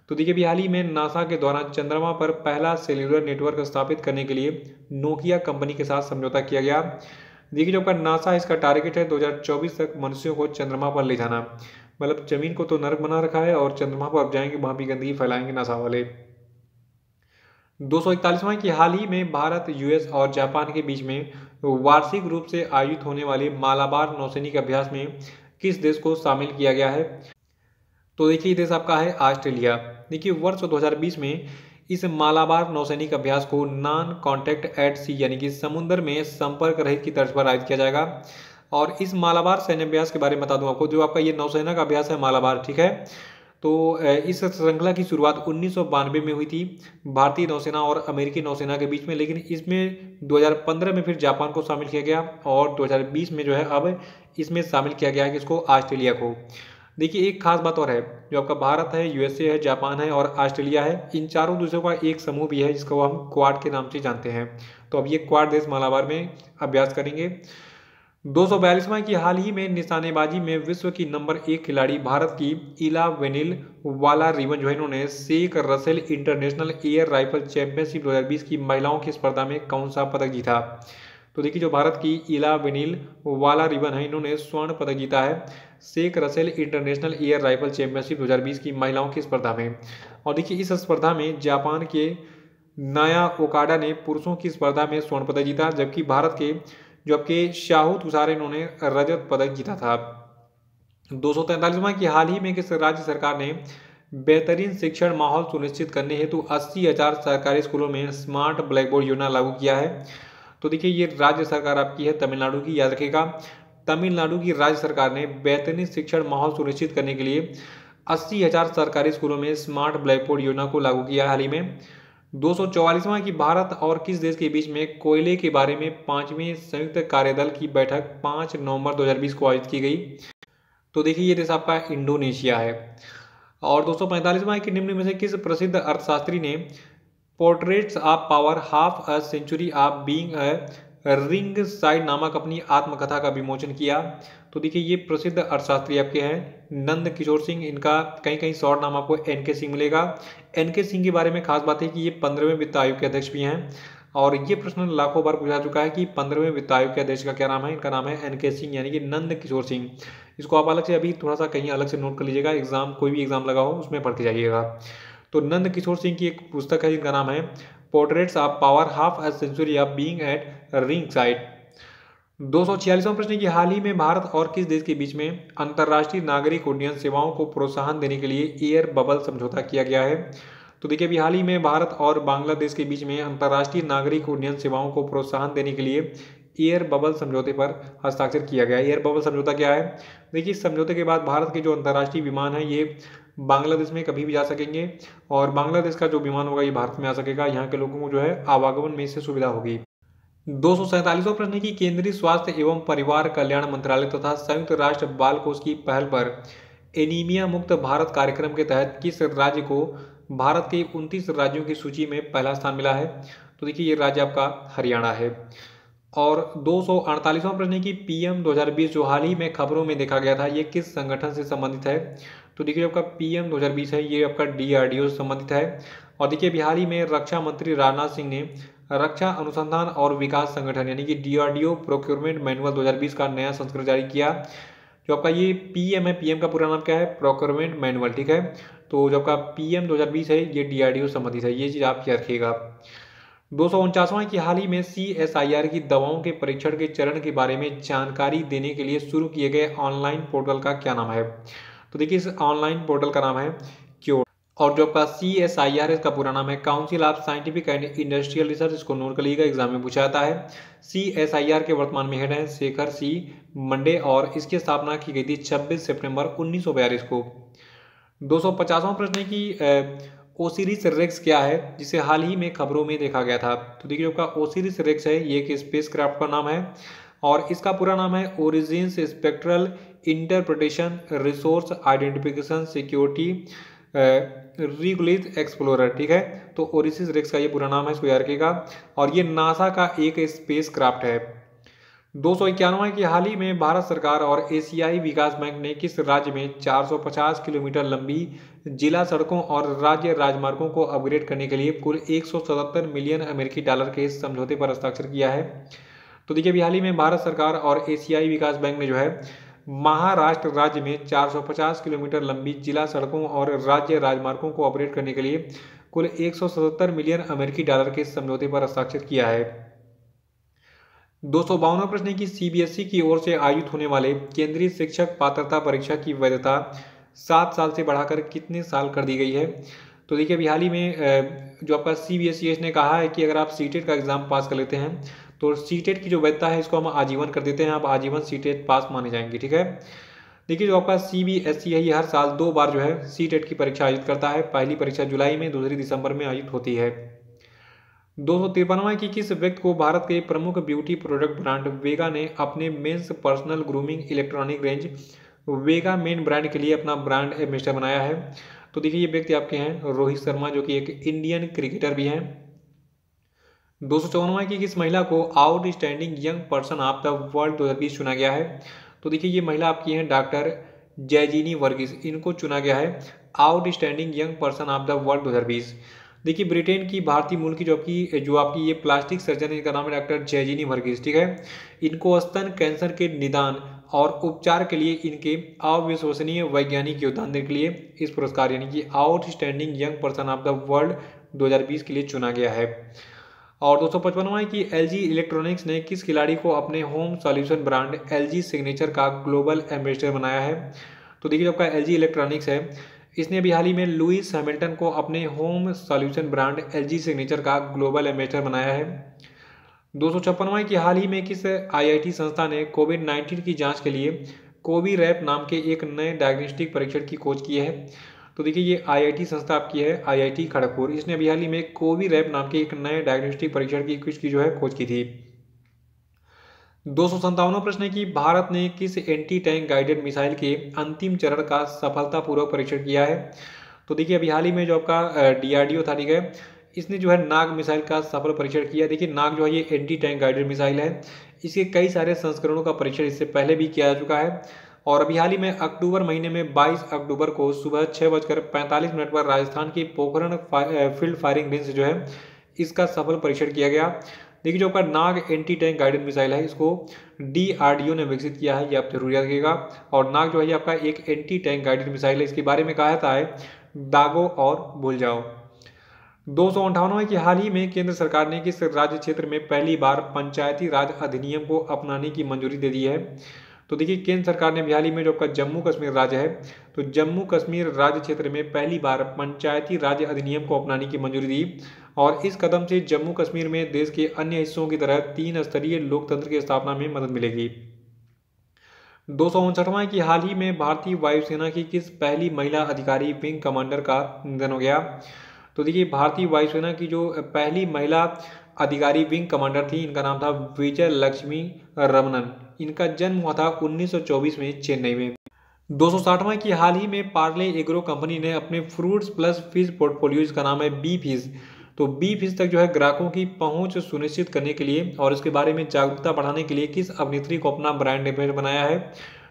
तो देखिए अभी हाल ही में नासा के द्वारा चंद्रमा पर पहला सेल्यूलर नेटवर्क स्थापित करने के लिए नोकिया कंपनी के साथ समझौता किया गया। देखिए जो आपका नासा इसका टारगेट है 2024 तक मनुष्यों को चंद्रमा पर ले जाना, मतलब जमीन को तो नर्क बना रखा है और चंद्रमा पर अब जाएंगे वहां भी गंदगी फैलाएंगे नासा वाले। 241वां की हाल ही में भारत, यूएस और जापान के बीच में वार्षिक रूप से आयोजित होने वाले मालाबार नौसैनिक अभ्यास में किस देश को शामिल किया गया है। तो देखिए देश आपका है ऑस्ट्रेलिया। देखिए वर्ष 2020 में इस मालाबार नौसैनिक अभ्यास को नॉन कॉन्टैक्ट एट सी यानी कि समुद्र में संपर्क रहित की तर्ज पर आयोजित किया जाएगा। और इस मालाबार सैन्य अभ्यास के बारे में बता दूं आपको, जो आपका ये नौसेना का अभ्यास है मालाबार, ठीक है, तो इस श्रृंखला की शुरुआत 1992 में हुई थी भारतीय नौसेना और अमेरिकी नौसेना के बीच में, लेकिन इसमें 2015 में फिर जापान को शामिल किया गया और 2020 में जो है अब इसमें शामिल किया गया है किसको, ऑस्ट्रेलिया को। देखिए एक खास बात और है, जो आपका भारत है, यूएसए है, जापान है और ऑस्ट्रेलिया है, इन चारों देशों का एक समूह भी है जिसको हम क्वाड के नाम से जानते हैं। तो अब ये क्वाड देश मालाबार में अभ्यास करेंगे। 242वां की हाल ही में निशानेबाजी में विश्व की नंबर 1 खिलाड़ी भारत की इला वेनिल वाला रिवन जो है इन्होंने Sheikh Russel international air rifle championship 2020 की महिलाओं की स्पर्धा में कौन सा पदक जीता। तो देखिए जो भारत की इला विनील वाला रिबन है, इन्होंने स्वर्ण पदक जीता है Sheikh Russel international air rifle championship 2020 की महिलाओं की स्पर्धा में। और देखिए इस स्पर्धा में जापान के नाया ओकाडा ने पुरुषों की स्पर्धा में स्वर्ण पदक जीता, जबकि भारत के जो आपके शाहू तुषार इन्होंने रजत पदक जीता था। 243वां की हाल ही में किस राज्य सरकार ने बेहतरीन शिक्षण माहौल सुनिश्चित करने हेतु 80,000 सरकारी स्कूलों में स्मार्ट ब्लैक बोर्ड योजना लागू किया है? तो देखिए ये राज्य सरकार आपकी है तमिलनाडु की, याद रखिएगा। तमिलनाडु की राज्य सरकार ने बेहतरीन शिक्षण माहौल सुनिश्चित करने के लिए 80,000 सरकारी स्कूलों में स्मार्ट ब्लैक बोर्ड योजना को लागू किया है हाल ही में। 244वां की भारत और किस देश के बीच में कोयले के बारे में 5वीं संयुक्त कार्यदल की बैठक 5 नवंबर 2020 को आयोजित की गई? तो देखिए ये देश आपका इंडोनेशिया है। और 245वां कि निम्न में से किस प्रसिद्ध अर्थशास्त्री ने portraits of power half a century of being a ring side नामक अपनी आत्मकथा का विमोचन किया? तो देखिए ये प्रसिद्ध अर्थशास्त्री आपके हैं नंद किशोर सिंह। इनका कहीं कहीं शॉर्ट नाम आपको एनके सिंह मिलेगा। एनके सिंह के बारे में खास बात है कि ये 15वें वित्त आयोग के अध्यक्ष भी हैं। और ये प्रश्न लाखों बार पूछा चुका है कि 15वें वित्त आयोग के अध्यक्ष का क्या नाम है? इनका नाम है एनके सिंह, यानी कि नंद किशोर सिंह। इसको आप अलग से अभी थोड़ा सा कहीं अलग से नोट कर लीजिएगा, एग्जाम कोई भी एग्जाम लगा हो उसमें पढ़ के जाइएगा। तो नंद किशोर सिंह की एक पुस्तक है जिनका नाम है portraits of power half a century of being at ringside. 246वां प्रश्न की हाल ही में भारत और किस देश के बीच में अंतर्राष्ट्रीय नागरिक उड्डयन सेवाओं को प्रोत्साहन देने के लिए एयर बबल समझौता किया गया है? तो देखिए अभी हाल ही में भारत और बांग्लादेश के बीच में अंतर्राष्ट्रीय नागरिक उड्डयन सेवाओं को प्रोत्साहन देने के लिए एयर बबल समझौते पर हस्ताक्षर किया गया है। एयर बबल समझौता क्या है? देखिए इस समझौते के बाद भारत के जो अंतर्राष्ट्रीय विमान है ये बांग्लादेश में कभी भी जा सकेंगे और बांग्लादेश का जो विमान होगा ये भारत में आ सकेगा। यहाँ के लोगों को जो है आवागमन में इससे सुविधा होगी। 247वां प्रश्न की केंद्रीय स्वास्थ्य एवं परिवार कल्याण मंत्रालय तथा संयुक्त राष्ट्र बाल कोष की पहल पर एनीमिया मुक्त भारत कार्यक्रम के तहत किस राज्य को भारत के 29 राज्यों की सूची में पहला स्थान मिला है? तो देखिए ये राज्य आपका हरियाणा है। और 248वां प्रश्न की पीएम 2020 जो हाल ही में खबरों में देखा गया था ये किस संगठन से संबंधित है? तो देखिए आपका पीएम 2020 है ये आपका डीआरडीओ से संबंधित है। और देखिए अभी हाल ही में रक्षा मंत्री राजनाथ सिंह ने रक्षा अनुसंधान और विकास संगठन यानी कि डीआरडीओ प्रोक्योरमेंट मैनुअल 2020 का नया संस्करण जारी किया। जो आपका ये पीएम है, पीएम का पूरा नाम क्या है? प्रोक्योरमेंट मैनुअल, ठीक है। तो जो आपका पीएम 2020 है ये डीआरडीओ संबंधित है, ये चीज़ आप याद रखिएगा। 249वां की हाल ही में सीएसआईआर की दवाओं के परीक्षण के चरण के बारे में जानकारी देने के लिए शुरू किए गए ऑनलाइन पोर्टल का क्या नाम है? तो देखिए इस ऑनलाइन पोर्टल का नाम है क्योर। और जो आपका CSIR इसका पूरा नाम है council of scientific and industrial research. इसको नोट कर लीजिएगा, एग्जाम में पूछा जाता है। CSIR के वर्तमान में हेड हैं शेखर सी मंडे और इसकी स्थापना की गई थी 26 सितंबर 1942 को। 250वां प्रश्न की ओसिरिस रेक्स क्या है जिसे हाल ही में खबरों में देखा गया था? तो देखिए आपका ओसिरिस रेक्स है ये एक स्पेस क्राफ्ट का नाम है और इसका पूरा नाम है origins spectral interpretation resource identification security regolith explorer, ठीक है। तो ओरिजिन्स रेक्स का ये पूरा नाम है, इसको याद रखिएगा। और ये नासा का एक स्पेस क्राफ्ट है। 291वां की हाल ही में भारत सरकार और एशियाई विकास बैंक ने किस राज्य में 450 किलोमीटर लंबी जिला सड़कों और राज्य राजमार्गों को अपग्रेड करने के लिए कुल 177 मिलियन अमेरिकी डॉलर के समझौते पर हस्ताक्षर किया है? तो देखिए अभी हाल ही में भारत सरकार और एशियाई विकास बैंक ने जो है महाराष्ट्र राज्य में 450 किलोमीटर लंबी जिला सड़कों और राज्य राजमार्गों को अपग्रेड करने के लिए कुल 177 मिलियन अमेरिकी डॉलर के समझौते पर हस्ताक्षर किया है। 252वां प्रश्न की सीबीएसई की ओर से आयोजित होने वाले केंद्रीय शिक्षक पात्रता परीक्षा की वैधता 7 साल से बढ़ाकर कितने साल कर दी गई है? तो देखिए अभी हाल ही में जो आपका सीबीएसई ने कहा है कि अगर आप सीटेट का एग्जाम पास कर लेते हैं तो सीटेट की जो वैधता है इसको हम आजीवन कर देते हैं, आप आजीवन सीटेट पास माने जाएंगे, ठीक है। देखिए जो आपका सीबीएसई है ये हर साल 2 बार जो है सीटेट की परीक्षा आयोजित करता है। पहली परीक्षा जुलाई में, दूसरी दिसंबर में आयोजित होती है। 253वां की किस व्यक्ति को भारत के प्रमुख ब्यूटी प्रोडक्ट ब्रांड वेगा ने अपने men's personal grooming electronic range Vega men brand के लिए अपना ब्रांड एम्बेसडर बनाया है? तो देखिए ये व्यक्ति आपके हैं रोहित शर्मा जो कि एक इंडियन क्रिकेटर भी हैं। 254वां की किस महिला को outstanding young person of the world 2020 चुना गया है? तो देखिए ये महिला आपकी हैं डॉक्टर जैजिनी वर्गीस, इनको चुना गया है outstanding young person of the world 2020। देखिए ब्रिटेन की भारतीय मूल की जो आपकी ये प्लास्टिक सर्जन है, इनका नाम है डॉक्टर जैजिनी वर्गीस, ठीक है। इनको स्तन कैंसर के निदान और उपचार के लिए इनके अविश्वसनीय वैज्ञानिक योगदान देने के लिए इस पुरस्कार यानी कि outstanding young person of the world 2020 के लिए चुना गया है। और 255वां है कि LG इलेक्ट्रॉनिक्स ने किस खिलाड़ी को अपने home solution brand LG signature का ग्लोबल एम्बेसडर बनाया है। तो देखिए जो आपका LG इलेक्ट्रॉनिक्स है, इसने अभी हाल ही में लुइस हैमिल्टन को अपने home solution brand LG signature का ग्लोबल एम्बेसडर बनाया है। 256वां कि हाल ही में किस IIT संस्था ने कोविड-19 की जांच के लिए कोविरैप नाम के एक नए डायग्नोस्टिक परीक्षण की खोज की है। तो देखिए ये IIT संस्था आपकी है IIT खड़गपुर, इसने अभी हाल ही में कोविरैप नाम के एक नए डायग्नोस्टिक परीक्षण की जो है खोज की थी। 257वां प्रश्न है कि भारत ने किस एंटी टैंक गाइडेड मिसाइल के अंतिम चरण का सफलतापूर्वक परीक्षण किया है। तो देखिए अभी हाल ही में जो आपका DRDO था, ठीक है, इसने जो है नाग मिसाइल का सफल परीक्षण किया। देखिए नाग जो है ये एंटी टैंक गाइडेड मिसाइल है, इसके कई सारे संस्करणों का परीक्षण इससे पहले भी किया जा चुका है। और अभी हाल ही में अक्टूबर महीने में 22 अक्टूबर को सुबह 6:45 पर राजस्थान की पोखरण फील्ड फायरिंग रेंज से जो है इसका सफल परीक्षण किया गया। देखिए जो आपका नाग एंटी टैंक गाइडेड मिसाइल है, इसको DRDO ने विकसित किया है, ये आप जरूर याद रखिएगा। और नाग जो है ये आपका एक एंटी टैंक गाइडेड मिसाइल है, इसके बारे में कहा जाता है दागो और भूल जाओ। 258वां है कि हाल ही में केंद्र सरकार ने किस राज्य क्षेत्र में पहली बार पंचायती राज अधिनियम को अपनाने की मंजूरी दे दी है। तो देखिए केंद्र सरकार ने हाल ही में जो आपका जम्मू कश्मीर राज्य है, तो जम्मू कश्मीर राज्य क्षेत्र में पहली बार पंचायती राज अधिनियम को अपनाने की मंजूरी दी। और इस कदम से जम्मू कश्मीर में देश के अन्य हिस्सों की तरह 3 स्तरीय लोकतंत्र की स्थापना में मदद मिलेगी। 259वां कि हाल ही में भारतीय वायुसेना की किस पहली महिला अधिकारी विंग कमांडर का निधन हो गया। तो देखिए भारतीय वायुसेना की जो पहली महिला अधिकारी विंग कमांडर थी, इनका नाम था विजय लक्ष्मी रमनन। इनका जन्म हुआ था 1924 में चेन्नई में। 260वां कि हाल ही में पार्ले एग्रो कंपनी ने अपने फ्रूट्स प्लस फिश पोर्टफोलियो, इसका नाम है बी फिश, तो बी फिश तक जो है ग्राहकों की पहुंच सुनिश्चित करने के लिए और इसके बारे में जागरूकता बढ़ाने के लिए किस अभिनेत्री को अपना ब्रांड एम्बेसडर बनाया है।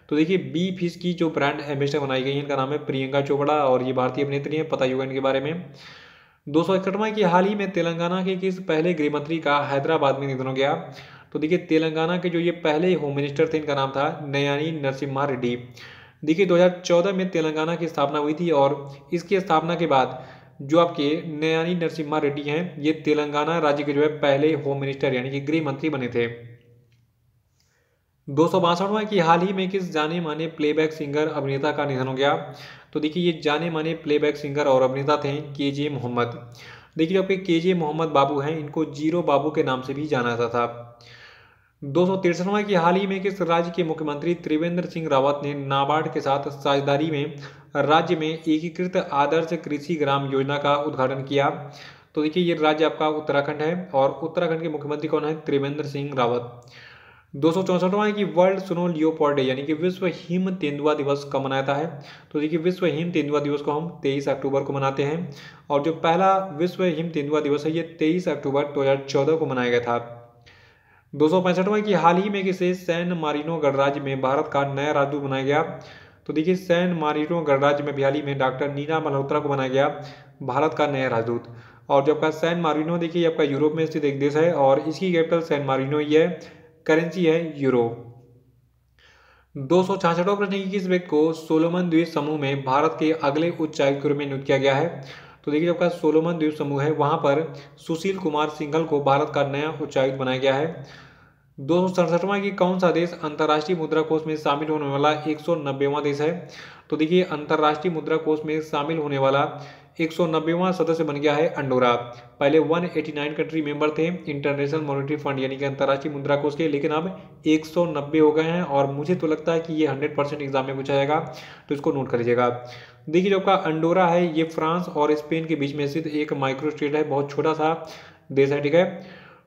तो देखिए बी फिश की जो ब्रांड एम्बेसडर बनाई गई है, इनका नाम है प्रियंका चोपड़ा और ये भारतीय अभिनेत्री है, पता ही होगा इनके बारे में। 261वां कि हाल ही में तेलंगाना के किस पहले गृह मंत्री का हैदराबाद में निधन हो गया। तो देखिए तेलंगाना के जो ये पहले होम मिनिस्टर थे, इनका नाम था नयानी नरसिम्हा रेड्डी। देखिए 2014 में तेलंगाना की स्थापना हुई थी और इसकी स्थापना के बाद जो आपके नयानी नरसिम्हा रेड्डी हैं, ये तेलंगाना राज्य के जो है पहले होम मिनिस्टर यानी कि गृह मंत्री बने थे। 262वां कि हाल ही में किस जाने माने प्लेबैक सिंगर अभिनेता का निधन हो गया। तो देखिए ये जाने माने प्लेबैक सिंगर और अभिनेता थे KJ मोहम्मद। देखिए जो आपके KJ मोहम्मद बाबू हैं, इनको जीरो बाबू के नाम से भी जाना जाता था। 263वां कि हाल ही में किस राज्य के मुख्यमंत्री त्रिवेंद्र सिंह रावत ने नाबार्ड के साथ साझेदारी में राज्य में एकीकृत आदर्श कृषि ग्राम योजना का उद्घाटन किया। तो देखिए ये राज्य आपका उत्तराखंड है और उत्तराखंड के मुख्यमंत्री कौन है, त्रिवेंद्र सिंह रावत। 264वां है कि वर्ल्ड स्नो लियोपार्ड डे यानी कि विश्व हिम तेंदुआ दिवस कब मनाया जाता है। तो देखिए विश्व हिम तेंदुआ दिवस को हम 23 अक्टूबर को मनाते हैं और जो पहला विश्व हिम तेंदुआ दिवस है ये 23 अक्टूबर 2014 को मनाया गया था। 265वां कि हाल ही में किसे सैन मारिनो गणराज्य में भारत का नया राजदूत बनाया गया। तो देखिए सैन मारिनो गणराज्य में हाल ही में डॉक्टर नीना मल्होत्रा को बनाया गया भारत का नया राजदूत। और जो आपका सैन मारिनो देखिए आपका यूरोप में स्थित एक देश है और इसकी कैपिटल सैन मारिनो ही है, करेंसी है यूरो। 266वां प्रश्न कि किस व्यक्ति को सोलोमन द्वीप समूह में भारत के अगले उच्चायुक्त के रूप में नियुक्त किया गया है। तो देखिए आपका सोलोमन द्वीप समूह है, वहां पर सुशील कुमार सिंघल को भारत का नया उच्चायुक्त बनाया गया है। 267वां कि कौन सा देश अंतर्राष्ट्रीय मुद्रा कोष में शामिल होने वाला 190वां देश है। तो देखिए अंतर्राष्ट्रीय मुद्रा कोष में शामिल होने वाला 190वां सदस्य बन गया है अंडोरा। पहले 189 कंट्री मेंबर थे इंटरनेशनल मॉनेटरी फंड यानी कि अंतर्राष्ट्रीय मुद्रा कोष के, लेकिन अब 190 हो गए हैं और मुझे तो लगता है कि ये 100% एग्जाम में पूछा जाएगा, तो इसको नोट कर लीजिएगा। देखिए जो आपका अंडोरा है ये फ्रांस और स्पेन के बीच में स्थित एक माइक्रो स्टेट है, बहुत छोटा सा देश है, ठीक है।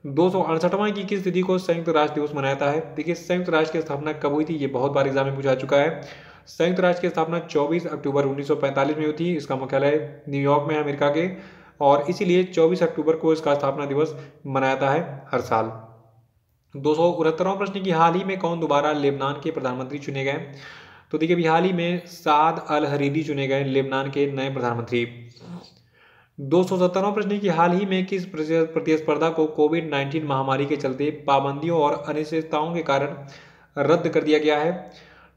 268वां की किस तिथि को संयुक्त राष्ट्र दिवस मनाया जाता है। देखिए संयुक्त राष्ट्र की स्थापना कब हुई थी, ये बहुत बार एग्जाम में पूछा चुका है। संयुक्त राष्ट्र की स्थापना 24 अक्टूबर 1945 में हुई थी। इसका मुख्यालय न्यूयॉर्क में है अमेरिका के, और इसीलिए 24 अक्टूबर को इसका स्थापना दिवस मनाया जाता है हर साल। 269वां प्रश्न की हाल ही में कौन दोबारा लेबनान के प्रधानमंत्री चुने गए। तो देखिए हाल ही में साद अल हरीरी चुने गए लेबनान के नए प्रधानमंत्री। 270वां प्रश्न है कि हाल ही में किस प्रतिस्पर्धा को कोविड-19 महामारी के चलते पाबंदियों और अनिश्चितताओं के कारण रद्द कर दिया गया है?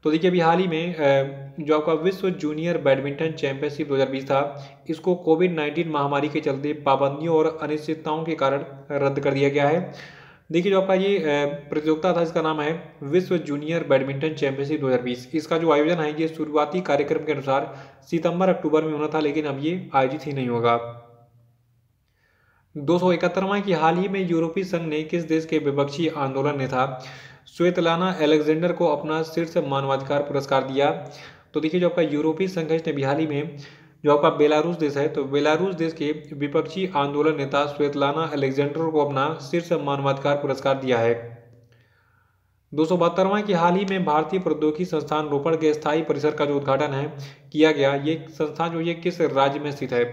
तो देखिए अभी हाल ही में जो आपका विश्व जूनियर बैडमिंटन चैंपियनशिप 2020 था, इसको कोविड-19 महामारी के चलते पाबंदियों और अनिश्चितताओं के कारण रद्द कर दिया गया है। देखिए जो आपका ये प्रतियोगिता था, इसका नाम है विश्व जूनियर बैडमिंटन चैंपियनशिप 2020। इसका जो आयोजन है ये शुरुआती कार्यक्रम के अनुसार सितंबर अक्टूबर में होना था, लेकिन अब ये आयोजित ही नहीं होगा। 271वां कि हाल ही में यूरोपीय संघ ने किस देश के विपक्षी आंदोलन नेता स्वेतलाना अलेक्जेंडर को अपना शीर्ष मानवाधिकार पुरस्कार दिया? तो देखिए जो आपका यूरोपीय संघ है, इसने भी हाल ही में जो आपका बेलारूस देश है, तो बेलारूस देश के विपक्षी आंदोलन नेता स्वेतलाना अलेक्जेंडर को अपना शीर्ष मानवाधिकार पुरस्कार दिया है। 272वां कि हाल ही में भारतीय प्रौद्योगिकी संस्थान रोपड़ के स्थायी परिसर का जो उद्घाटन है किया गया, ये संस्थान जो ये किस राज्य में स्थित है?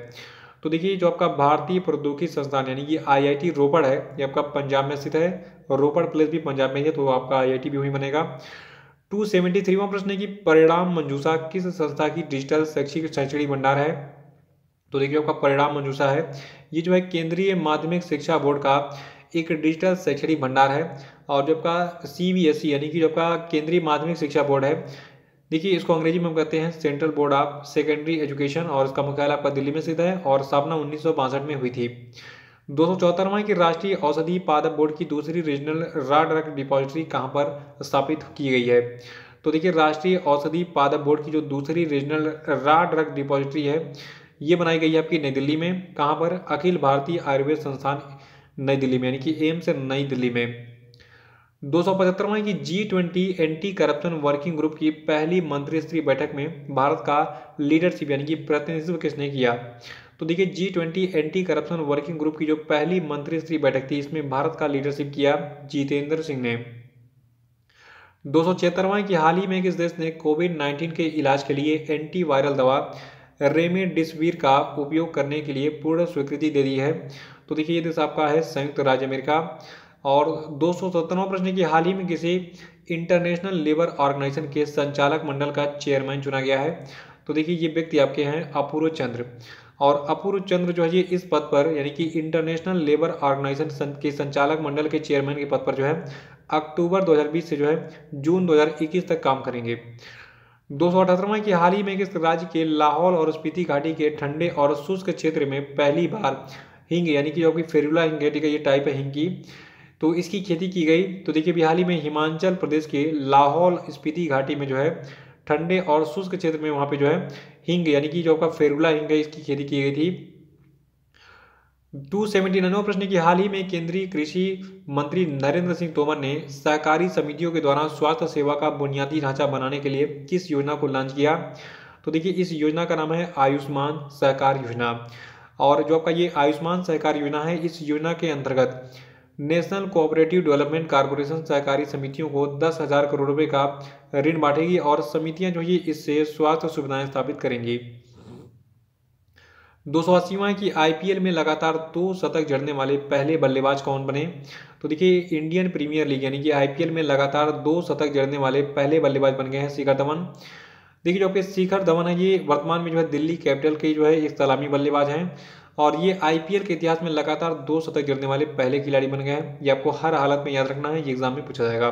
तो देखिए जो आपका भारतीय प्रौद्योगिकी संस्थान यानी कि आईआईटी रोपड़ है, ये आपका पंजाब में स्थित है और रोपड़ प्लेस भी पंजाब में ही है, तो आपका आईआईटी भी वही बनेगा। 273वां प्रश्न है कि परिणाम मंजूषा किस संस्था की डिजिटल शैक्षिक शैक्षणिक भंडार है? तो देखिए आपका परिणाम मंजूषा है, ये जो है केंद्रीय माध्यमिक शिक्षा बोर्ड का एक डिजिटल शैक्षणिक भंडार है। और जो आपका सीबीएसई यानी कि जो आपका केंद्रीय माध्यमिक शिक्षा बोर्ड है, देखिए इसको अंग्रेजी में हम कहते हैं central board of secondary education, और इसका मुख्यालय आपका दिल्ली में स्थित है और स्थापना 1962 में हुई थी। 274वां की राष्ट्रीय औषधि पादप बोर्ड की दूसरी रीजनल रॉ ड्रग डिपॉजिटरी कहाँ पर स्थापित की गई है? तो देखिए राष्ट्रीय औषधि पादप बोर्ड की जो दूसरी रीजनल रॉ ड्रग डिपॉजिटरी है, ये बनाई गई है आपकी नई दिल्ली में। कहाँ पर? अखिल भारतीय आयुर्वेद संस्थान नई दिल्ली में, यानी कि एम्स नई दिल्ली में। 275वां की G20 anti corruption working group की पहली मंत्रिस्तरीय बैठक में भारत का लीडरशिप यानी कि प्रतिनिधित्व किसने किया? तो देखिए G20 anti corruption working group की जो पहली मंत्रिस्तरीय बैठक थी, इसमें भारत का लीडरशिप किया जितेंद्र सिंह ने। 276वां की हाल ही में किस देश ने कोविड-19 के इलाज के लिए एंटीवायरल दवा रेमडेसिविर का उपयोग करने के लिए पूर्ण स्वीकृति दे दी है? तो देखिए ये देश आपका है संयुक्त राज्य अमेरिका। और 277वां प्रश्न की हाल ही में किसी इंटरनेशनल लेबर ऑर्गेनाइजेशन के संचालक मंडल का चेयरमैन चुना गया है? तो देखिए ये व्यक्ति आपके हैं अपूर्व चंद्र। और अपूर्व चंद्र जो है ये इस पद पर यानी कि इंटरनेशनल लेबर ऑर्गेनाइजेशन के संचालक मंडल के चेयरमैन के पद पर जो है अक्टूबर 2020 से जो है जून 2021 तक काम करेंगे। 278वां की हाल ही में किस राज्य के लाहौल और स्पीति घाटी के ठंडे और शुष्क क्षेत्र में पहली बार हींग यानी कि जो कि फेरुला हिंग का ये टाइप है हिंग की, तो इसकी खेती की गई? तो देखिए अभी हाल ही में हिमाचल प्रदेश के लाहौल स्पीति घाटी में जो है ठंडे और शुष्क क्षेत्र में वहां पे जो है हिंग यानी कि जो आपका फेरुला हिंग है, इसकी खेती की गई थी। 279वां प्रश्न की हाल ही में केंद्रीय कृषि मंत्री नरेंद्र सिंह तोमर ने सहकारी समितियों के द्वारा स्वास्थ्य सेवा का बुनियादी ढांचा बनाने के लिए किस योजना को लॉन्च किया? तो देखिए इस योजना का नाम है आयुष्मान सहकार योजना। और जो आपका ये आयुष्मान सहकार योजना है, इस योजना के अंतर्गत नेशनल कोऑपरेटिव डेवलपमेंट कॉर्पोरेशन सहकारी समितियों को 10,000 करोड़ रुपए का ऋण बांटेगी और समितियां जो है इससे स्वास्थ्य सुविधाएं स्थापित करेंगी। 280वां की आईपीएल में लगातार 2 शतक जड़ने वाले पहले बल्लेबाज कौन बने? तो देखिए इंडियन प्रीमियर लीग यानी कि आईपीएल में लगातार 2 शतक जड़ने वाले पहले बल्लेबाज बन गए हैं शिखर धवन। देखिए जो आपके शिखर धवन है, ये वर्तमान में जो है दिल्ली कैपिटल के जो है एक सलामी बल्लेबाज हैं और ये आईपीएल के इतिहास में लगातार 2 शतक जड़ने वाले पहले खिलाड़ी बन गए हैं। ये आपको हर हालत में याद रखना है, ये एग्जाम में पूछा जाएगा।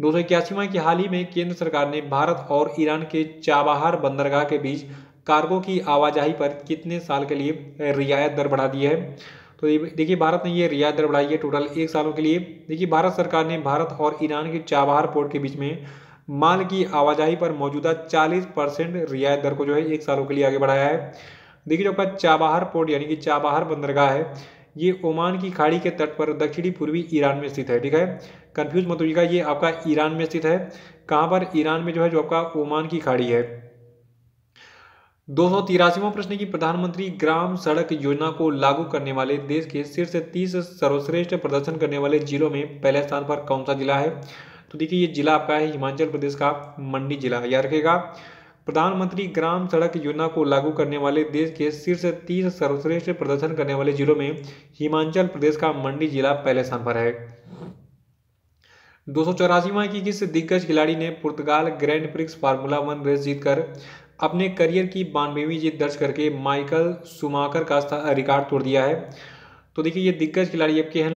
281वां की हाल ही में केंद्र सरकार ने भारत और ईरान के चाबहार बंदरगाह के बीच कार्गो की आवाजाही पर कितने साल के लिए रियायत दर बढ़ा दी है? तो देखिए भारत ने ये रियायत दर बढ़ाई है टोटल 1 सालों के लिए। देखिए भारत सरकार ने भारत और ईरान के चाबहार पोर्ट के बीच में माल की आवाजाही पर मौजूदा 40% रियायत दर को जो है 1 सालों के लिए आगे बढ़ाया है। देखिए जो आपका चाबहार पोर्ट यानी कि चाबहार बंदरगाह है, ये ओमान की खाड़ी के तट पर दक्षिणी पूर्वी ईरान में स्थित है। ठीक है, कंफ्यूज मत होइएगा, ये आपका ईरान में स्थित है। कहाँ पर? ईरान में जो है जो आपका ओमान की खाड़ी है। 283वां प्रश्न की प्रधानमंत्री ग्राम सड़क योजना को लागू करने वाले देश के शीर्ष 30 सर्वश्रेष्ठ प्रदर्शन करने वाले जिलों में पहले स्थान पर कौन सा जिला है? तो देखिए ये जिला आपका है हिमाचल प्रदेश का मंडी जिला। याद रखेगा, प्रधानमंत्री ग्राम सड़क योजना को लागू करने वाले देश के शीर्ष 30 सर्वश्रेष्ठ प्रदर्शन करने वाले जिलों में हिमाचल प्रदेश का मंडी जिला पहले स्थान पर है। 284वां की किस दिग्गज खिलाड़ी ने पुर्तगाल ग्रैंड प्रिक्स फार्मूला 1 रेस जीतकर अपने करियर की 92वीं जीत दर्ज करके माइकल शूमाकर का रिकॉर्ड तोड़ दिया है। तो देखिए ये दिग्गज खिलाड़ी आपके हैं।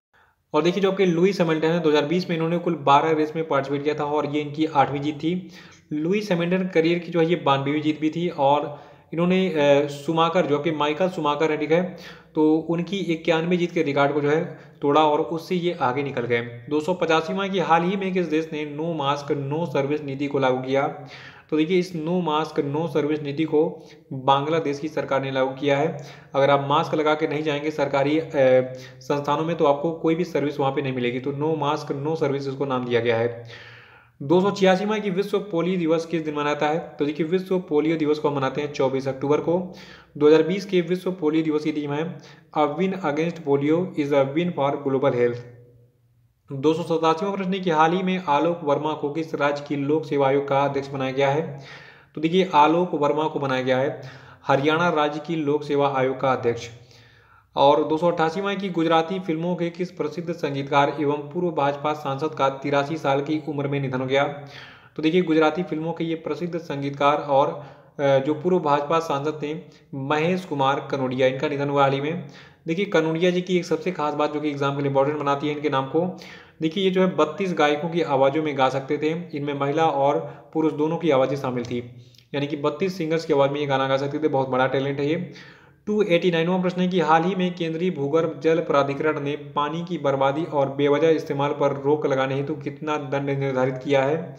और देखिए जो आपके लुइस हैमिल्टन है 2020 में इन्होंने कुल 12 रेस में पार्टिसिपेट किया था और ये इनकी 8वीं जीत थी। लुइस हैमिल्टन करियर की जो है ये 92वीं जीत भी थी और इन्होंने शूमाकर जो कि माइकल शूमाकर है, ठीक है, तो उनकी 91 जीत के रिकॉर्ड को जो है तोड़ा और उससे ये आगे निकल गए। 285वां की हाल ही में किस देश ने नो मास्क नो सर्विस नीति को लागू किया? तो देखिए इस नो मास्क नो सर्विस नीति को बांग्लादेश की सरकार ने लागू किया है। अगर आप मास्क लगा के नहीं जाएंगे सरकारी संस्थानों में तो आपको कोई भी सर्विस वहाँ पे नहीं मिलेगी। तो नो मास्क नो सर्विस इसको नाम दिया गया है। 286वां की विश्व पोलियो दिवस किस दिन मनाता है? तो देखिए विश्व पोलियो दिवस को मनाते हैं 24 अक्टूबर को। 2020 के विश्व पोलियो दिवस की थीम है a win against polio is a win for global health. 287वां प्रश्न की हाल ही में आलोक वर्मा को किस राज्य की लोक सेवा आयोग का अध्यक्ष बनाया गया है? तो देखिए आलोक वर्मा को बनाया गया है हरियाणा राज्य की लोक सेवा आयोग का अध्यक्ष। और 288वां की गुजराती फिल्मों के किस प्रसिद्ध संगीतकार एवं पूर्व भाजपा सांसद का 83 साल की उम्र में निधन हो गया? तो देखिए गुजराती फिल्मों के ये प्रसिद्ध संगीतकार और जो पूर्व भाजपा सांसद थे महेश कुमार कनोडिया, इनका निधन हुआ हाल ही में। देखिए कनोडिया जी की एक सबसे खास बात जो कि एग्जाम के लिए इंपॉर्टेंट बनाती है इनके नाम को, देखिए ये जो है 32 गायकों की आवाज़ों में गा सकते थे। इनमें महिला और पुरुष दोनों की आवाज़ें शामिल थी, यानी कि 32 सिंगर्स की आवाज़ में ये गाना गा सकते थे। बहुत बड़ा टैलेंट है ये। 289वां प्रश्न है कि हाल ही में केंद्रीय भूगर्भ जल प्राधिकरण ने पानी की बर्बादी और बेवजह इस्तेमाल पर रोक लगाने हेतु कितना दंड निर्धारित किया है?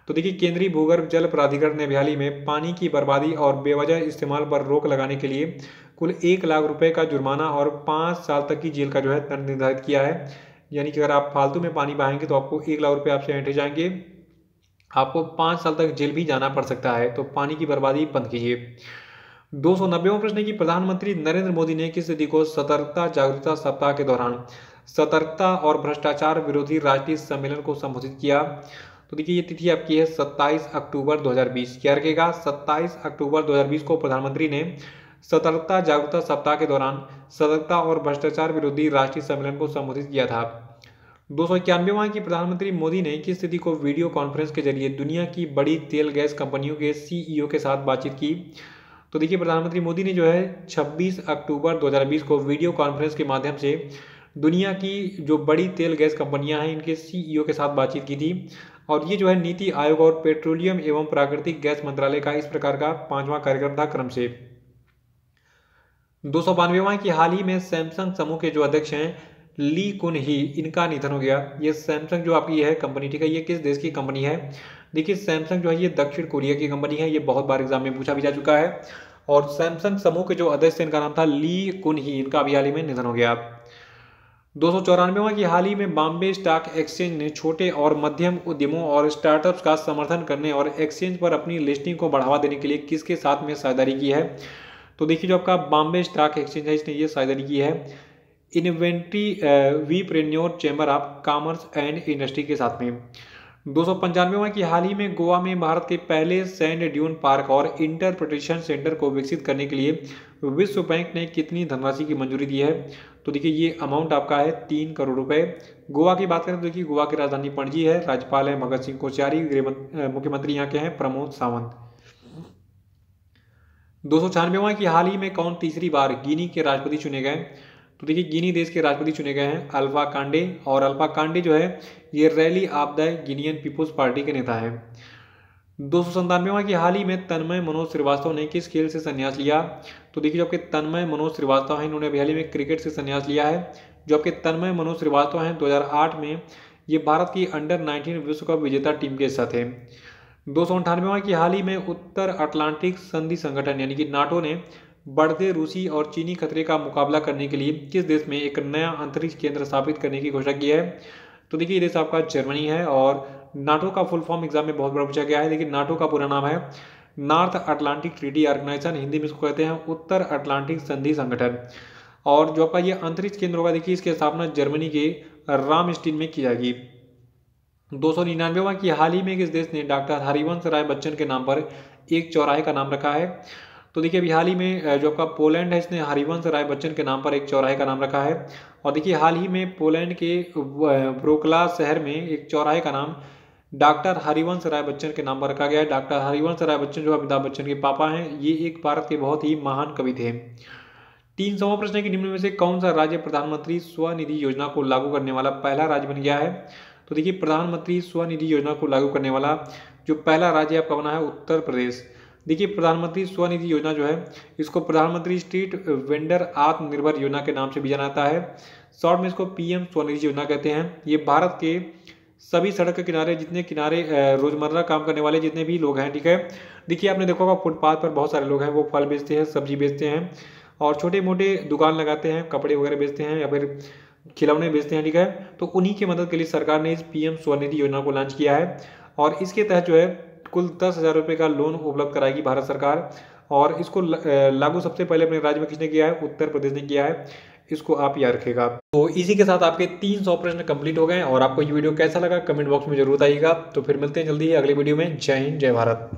तो देखिए केंद्रीय भूगर्भ जल प्राधिकरण ने हाल ही में पानी की बर्बादी और बेवजह इस्तेमाल पर रोक लगाने के लिए कुल 1 लाख रुपए का जुर्माना और 5 साल तक की जेल का जो है दंड निर्धारित किया है। यानी कि अगर आप फालतू में पानी बहाएंगे तो आपको 1 लाख रुपए आपसे ऐंठे जाएंगे, आपको 5 साल तक जेल भी जाना पड़ सकता है। तो पानी की बर्बादी बंद कीजिए। 290वां प्रश्न है कि प्रधानमंत्री नरेंद्र मोदी ने किस तिथि को सतर्कता जागरूकता सप्ताह के दौरान सतर्कता और भ्रष्टाचार विरोधी राष्ट्रीय सम्मेलन को संबोधित किया? तो देखिए ये तिथि आपकी है 27 अक्टूबर 2020। क्या रखेगा? 27 अक्टूबर 2020 को प्रधानमंत्री ने सतर्कता जागरूकता सप्ताह के दौरान सतर्कता और भ्रष्टाचार विरोधी राष्ट्रीय सम्मेलन को संबोधित किया था। 291वां की प्रधानमंत्री मोदी ने किस तिथि को वीडियो कॉन्फ्रेंस के जरिए दुनिया की बड़ी तेल गैस कंपनियों के सीईओ के साथ बातचीत की? तो देखिए प्रधानमंत्री मोदी ने जो है 26 अक्टूबर 2020 को वीडियो कॉन्फ्रेंस के माध्यम से दुनिया की जो बड़ी तेल गैस कंपनियां हैं इनके सीईओ के साथ बातचीत की थी। और ये जो है नीति आयोग और पेट्रोलियम एवं प्राकृतिक गैस मंत्रालय का इस प्रकार का 5वां कार्यक्रम था क्रम से। 292वां की हाल ही में सैमसंग समूह के जो अध्यक्ष हैं ली कुन ही, इनका निधन हो गया। ये सैमसंग जो आपकी है कंपनी, ठीक है, ये किस देश की कंपनी है? देखिए सैमसंग जो है ये दक्षिण कोरिया की कंपनी है। ये बहुत बार एग्जाम में पूछा भी जा चुका है। और सैमसंग समूह के जो अध्यक्ष थे इनका नाम था ली कुन ही, इनका अभी हाल ही में निधन हो गया। 294वां की हाल ही में बॉम्बे स्टॉक एक्सचेंज ने छोटे और मध्यम उद्यमों और स्टार्टअप्स का समर्थन करने और एक्सचेंज पर अपनी लिस्टिंग को बढ़ावा देने के लिए किसके साथ में साझेदारी की है? तो देखिए जो आपका बॉम्बे स्टॉक एक्सचेंज है इसने ये साझेदारी की है inventory wepreneur chamber of commerce and industry के साथ में। 295वां की हाल ही में गोवा में भारत के पहले सैंड ड्यून पार्क और इंटरप्रिटेशन सेंटर को विकसित करने के लिए विश्व बैंक ने कितनी धनराशि की मंजूरी दी है? तो देखिए ये अमाउंट आपका है 3 करोड़ रुपए। गोवा की बात करें तो देखिए गोवा की राजधानी पणजी है, राज्यपाल है भगत सिंह कोश्यारी, मुख्यमंत्री यहाँ के हैं प्रमोद सावंत। 296वां की हाल ही में कौन तीसरी बार गिनी के राष्ट्रपति चुने गए? तो देखिए गिनी देश के राष्ट्रपति चुने गए हैं अल्फा कांडे। और अल्फा कांडे जो है ये Rally of the Guinean People's Party के नेता हैं। 297वां की हाल ही में तन्मय मनोज श्रीवास्तव ने किस खेल से संन्यास लिया? तो देखिए जो आपके तन्मय मनोज श्रीवास्तव हैं इन्होंने हाल ही में क्रिकेट से संन्यास लिया है। जो आपके तन्मय मनोज श्रीवास्तव हैं 2008 में ये भारत की अंडर 19 विश्व कप विजेता टीम के हिस्सा थे। 298वां की हाल ही में उत्तर अटलांटिक संधि संगठन यानी कि नाटो ने बढ़ते रूसी और चीनी खतरे का मुकाबला करने के लिए किस देश में एक नया अंतरिक्ष केंद्र स्थापित करने की घोषणा की है? तो देखिए ये देश आपका जर्मनी है। और नाटो का फुल फॉर्म एग्जाम में बहुत बड़ा पूछा गया है, लेकिन नाटो का पूरा नाम है North Atlantic Treaty Organisation, Hindi में इसको कहते हैं उत्तर अटलांटिक संधि संगठन। और जो आपका ये अंतरिक्ष केंद्र होगा देखिए इसकी स्थापना जर्मनी के रामस्टीन में की जाएगी। 299वां की हाल ही में किस देश ने डॉक्टर हरिवंश राय बच्चन के नाम पर एक चौराहे का नाम रखा है? तो देखिए अभी हाल ही में जो आपका पोलैंड है इसने हरिवंश राय बच्चन के नाम पर एक चौराहे का नाम रखा है। और देखिए हाल ही में पोलैंड के व्रोक्लाव शहर में एक चौराहे का नाम डॉक्टर हरिवंश राय बच्चन के नाम पर रखा गया है। डॉक्टर हरिवंश राय बच्चन जो अमिताभ बच्चन के पापा हैं, ये एक भारत के बहुत ही महान कवि थे। 300वां प्रश्न है कि निम्न में से कौन सा राज्य प्रधानमंत्री स्वनिधि योजना को लागू करने वाला पहला राज्य बन गया है? तो देखिए, प्रधानमंत्री स्वनिधि योजना को लागू करने वाला जो पहला राज्य आपका बना है उत्तर प्रदेश। देखिए, प्रधानमंत्री स्वनिधि योजना जो है, इसको प्रधानमंत्री स्ट्रीट वेंडर आत्मनिर्भर योजना के नाम से भी जाना जाता है। शॉर्ट में इसको पीएम स्वनिधि योजना कहते हैं। ये भारत के सभी सड़क के किनारे, जितने किनारे रोजमर्रा काम करने वाले जितने भी लोग हैं, ठीक है। देखिए, आपने देखा होगा फुटपाथ पर बहुत सारे लोग हैं, वो फल बेचते हैं, सब्जी बेचते हैं और छोटे मोटे दुकान लगाते हैं, कपड़े वगैरह बेचते हैं या फिर खिलौने बेचते हैं, ठीक है। तो उन्हीं की मदद के लिए सरकार ने इस पीएम स्वनिधि योजना को लॉन्च किया है और इसके तहत जो है कुल 10,000 रुपये का लोन उपलब्ध कराएगी भारत सरकार। और इसको लागू सबसे पहले अपने राज्य में किसने किया है? उत्तर प्रदेश ने किया है। इसको आप याद रखेगा। तो इसी के साथ आपके 300 प्रश्न कंप्लीट हो गए और आपको ये वीडियो कैसा लगा कमेंट बॉक्स में जरूर बताइएगा। तो फिर मिलते हैं जल्दी ही अगले वीडियो में। जय हिंद, जय भारत।